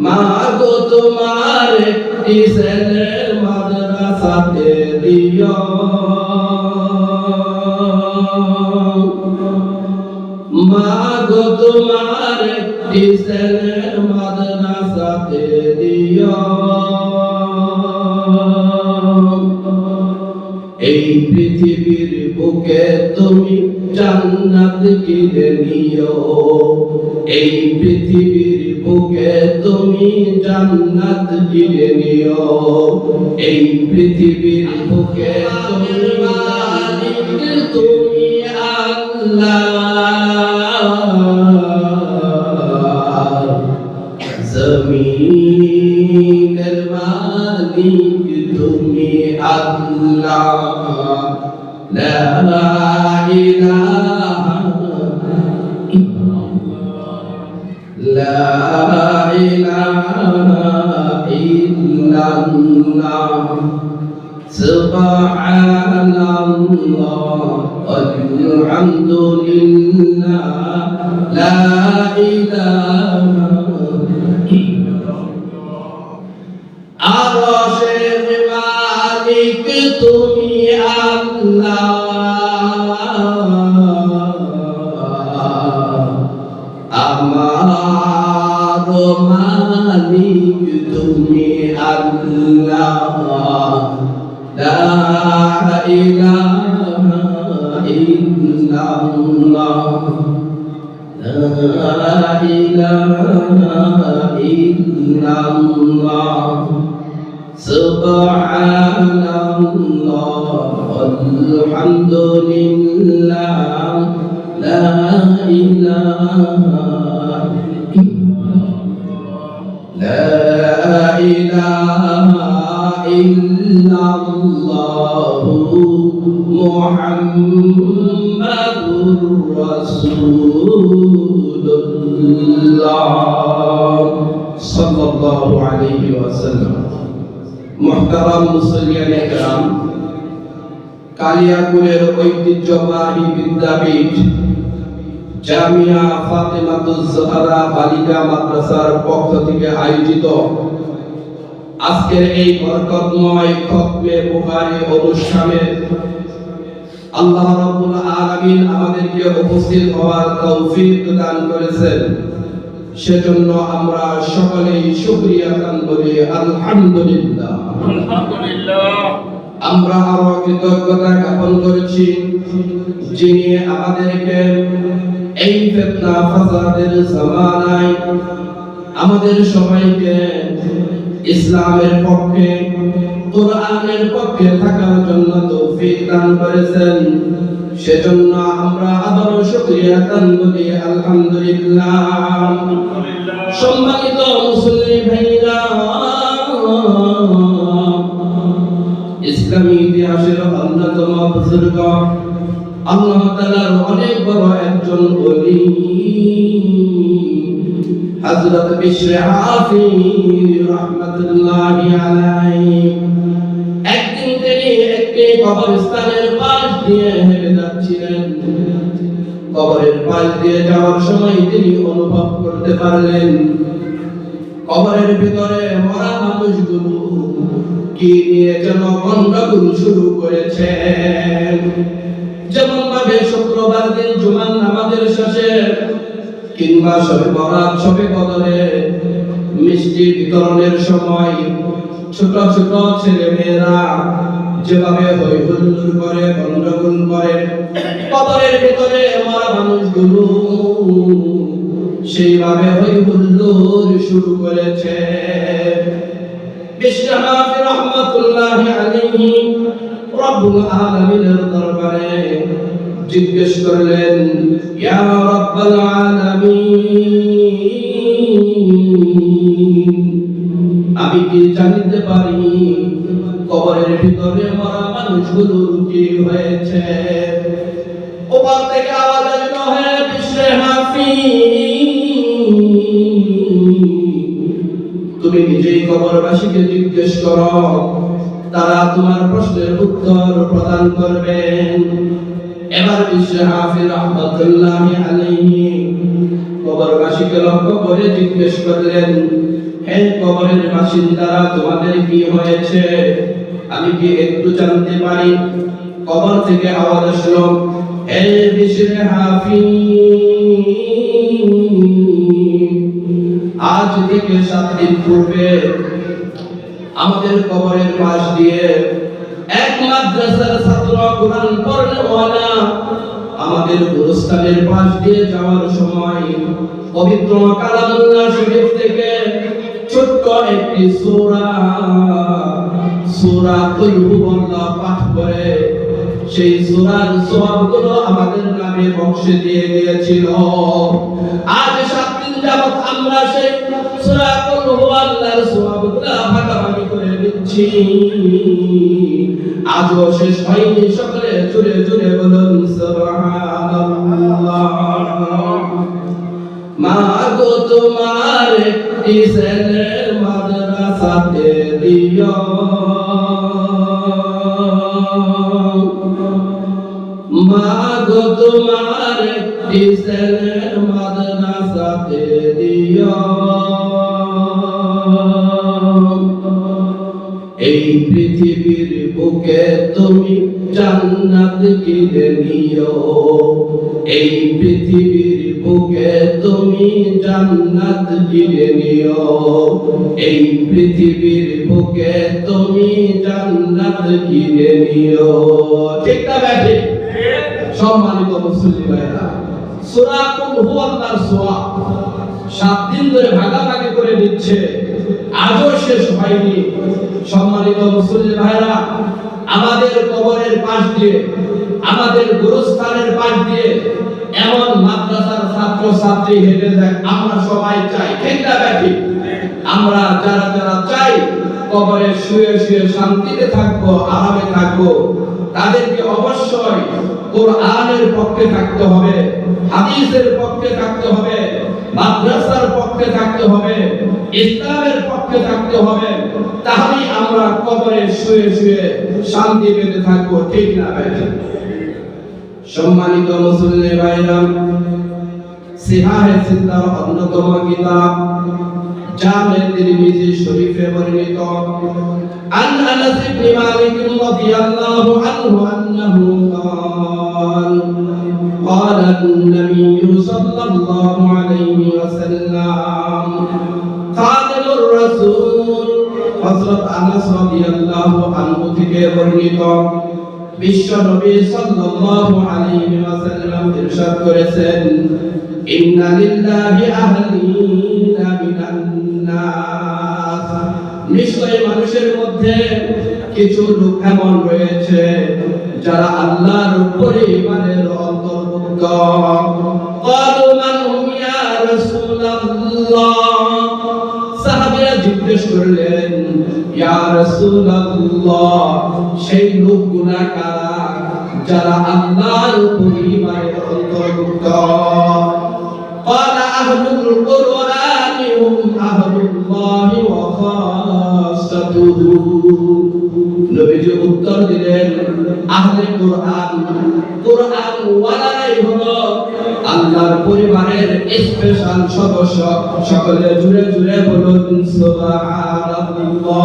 মা গো তোমার একটি ছেলে মাদ্রাসাতে দিও, মা গো তোমার একটি ছেলে মাদ্রাসাতে দিও। এই পৃথিবীর বুকে তুমি জান্নাত কিনে নিও, এই পৃথিবীর বুকে তুমি জান্নাত কিনে নিও। এই পৃথিবীর বুকে তুমি মালিক তুমি আল্লাহ, জমিনের মালিক তুমি আল্লাহ। লা ইলাহা লা ইলাহা ইল্লাল্লাহ, সুবহানাল্লাহ আলহামদুলিল্লাহ, লা ইলাহা আরশের মালিক তুমি আল্লাহ, আমার মালিক তুমি আল্লাহ। লা ইলাহা ইল্লাল্লাহ, লা ইলাহা ইল্লাল্লাহ, সুবহানাল্লাহ আলহামদুলিল্লাহ, লা ইলাহা ইল্লাল্লাহ, মুহাম্মাদুর রাসূলুল্লাহ সাল্লাল্লাহু আলাইহি ওয়াসাল্লাম। মুহতারাম মুসল্লিয়ানে কেরাম, কালিয়াকুরের ঐতিহ্যবাহী বিদ্যাপীঠ জামিয়া ফাতেমাতুজ জাহরা বালিকা মাদ্রাসার পক্ষ থেকে আয়োজিত আজকের এই বরকতময় খতমে বুখারী অনুষ্ঠানে আল্লাহ রাব্বুল আলামিন আমাদেরকে উপস্থিত হওয়ার তৌফিক দান করেছেন। সেজন্য আমরা সকলেই শুকরিয়া দান করি আলহামদুলিল্লাহ। আলহামদুলিল্লাহ। আমরা আরো কৃতজ্ঞতা জ্ঞাপন করেছি যিনি আমাদেরকে এই ফিতনা ফাসাদের জামানায় আমাদের সবাইকে ইসলামের পক্ষে কোরআনের পক্ষে থাকার জন্য তৌফিক দান করেছেন। সেজন্য আমরা আবারও শুকরিয়া দান করি আলহামদুলিল্লাহ। সম্মানিত মুসলিম ভাইরা, ইসলামী ইতিহাসের অন্যতম বুজুর্গ আল্লাহ তাআলার অনেক বড় একজন ওলি হযরত বিশর হাফি রাহমাতুল্লাহি আলাইহি একদিন তিনি একটি কবরস্থানের পাশ দিয়ে হেঁটে যাচ্ছিলেন। কবরের পাশ দিয়ে যাওয়ার সময় তিনি অনুভব করতে পারলেন কবরের ভিতরে মরা মানুষগুলো কি নিয়ে যেন গন্ডগোল শুরু করেছে। যেমন ভাবে শুক্রবার দিন জুমার নামাজের শেষে কিংবা শবে বরাত শবে কদরে মিষ্টি বিতরণের সময় ছোট ছোট ছেলে মেয়েরা যেভাবে হই হুল্লোড় করে গন্ডগোল করে, কবরের ভিতরে মরা মানুষগুলো সেইভাবে হই হুল্লোড় শুরু করেছে। বিশর হাফি রাহমাতুল্লাহি আলাইহি রব্বুল আলামিনের দরবারে জিজ্ঞেস করলেন, ইয়া রাব্বাল আলামিন, আমি কি জানতে পারি কবরের ভিতরে মরা মানুষগুলো কি হয়েছে? ওপার থেকে আওয়াজ আসলো, হে বিশর হাফি, তুমি নিজেই কবরবাসীকে জিজ্ঞেস করো, তারা তোমার প্রশ্নের উত্তর প্রদান করবেন। এবার বিশর হাফি রাহমাতুল্লাহি আলাইহি কবরবাসীকে লক্ষ্য করে জিজ্ঞেস করলেন, হে কবরের বাসিন্দারা তোমাদের কি হয়েছে আমি কি একটু জানতে পারি? কবর থেকে আওয়াজ আসলো, হে বিশর হাফি, আজ থেকে 7 দিন পূর্বে আমাদের কবরের পাশ দিয়ে এক মাদ্রাসার ছাত্র কোরআন পড়নেওয়ালা আমাদের গোরস্থানের পাশ দিয়ে যাওয়ার সময় পবিত্র কালামুল্লাহ শরীফ থেকে ছোট্ট একটি সূরা কুল হুয়াল্লাহ পাঠ করে সেই সূরার সওয়াবগুলো আমাদের নামে বক্সে দিয়ে গিয়েছিল। আজ 7 দিন যাবত আমরা সেই সূরা কুল হুয়াল্লাহর সওয়াবগুলো ভাগাভাগি করে নিচ্ছি, আজও শেষ হয়নি। সকলে জোরে জোরে বলুন সুবহানাল্লাহ। মা গো তোমার একটি ছেলে মাদ্রাসাতে দিও, মা গো তোমার একটি ছেলে মাদ্রাসাতে দিও, এই পৃথিবীর বুকে তুমি জান্নাত কিনে নিও, এই পৃথিবীর বুকে তুমি জান্নাত কিনে নিও, এই পৃথিবীর বুকে তুমি জান্নাত কিনে নিও। ঠিক না ব্যাঠে? সম্মানিত মুসলিম ভাইরা, সূরা কুল হুয়াল্লাহর সওয়াব 7 দিন ধরে ভাগাভাগি করে দিচ্ছে, আজও শেষ হয়নি। সম্মানিত মুসলিম ভাইরা, আমাদের কবরের পাশ দিয়ে, আমাদের গোরস্থানের পাশ দিয়ে এমন মাদ্রাসার ছাত্র ছাত্রী হেঁটে যায়, আমরা সবাই চাই। ঠিক না ব্যাঠি? আমরা যারা যারা চাই কবরে শুয়ে শুয়ে শান্তিতে থাকবো, আরামে থাকবো, তাদেরকে অবশ্যই কোরআনের পক্ষে থাকতে হবে, হাদিসের পক্ষে থাকতে হবে, মাদ্রাসার পক্ষে থাকতে হবে, ইসলামের পক্ষে থাকতে হবে, তাহলেই আমরা কবরে শুয়ে শুয়ে শান্তি পেতে থাকবো। ঠিক না ভাই? সম্মানিত মুসলিম ভাইরা, সিহাহে সিত্তার অন্যতম কিতাব জামে তিরমিজি শরীফে বর্ণিত আন আনাস ইবনে মালিক রাদিয়াল্লাহু আনহু আন্নাহু قال قال النبي صلى الله عليه وسلم خادم الرسول হযরত আনাস রাদিয়াল্লাহু আনহু থেকে বর্ণিত বিশ্ব নবী সাল্লাল্লাহু আলাইহি ওয়াসাল্লাম ইরশাদ করেছেন, ইন্না লিল্লাহি আহলিনা মিনান নাস, নিশ্চয়ই মানুষের মধ্যে কিছু লোক এমন রয়েছে যারা আল্লাহর পরিবারের অন্তর্ভুক্ত। ক্বালু মান হুম ইয়া রাসূলুল্লাহ, সাহাবীরা জিজ্ঞেস করলেন, ইয়া রাসূলুল্লাহ, সেই লোকগুলা কারা যারা আল্লাহর পরিবারের অন্তর্ভুক্ত? ক্বালা আহলুল কুরআনি হুম আহলুল্লাহি ওয়া খাসাতুহু, নবীজি উত্তর দিলেন, আহলে কুরআন, কুরআন ওয়ালারাই হলো আল্লাহর পরিবারের স্পেশাল সদস্য। সকলে জুড়ে জুড়ে বলুন সুবহানাল্লাহ।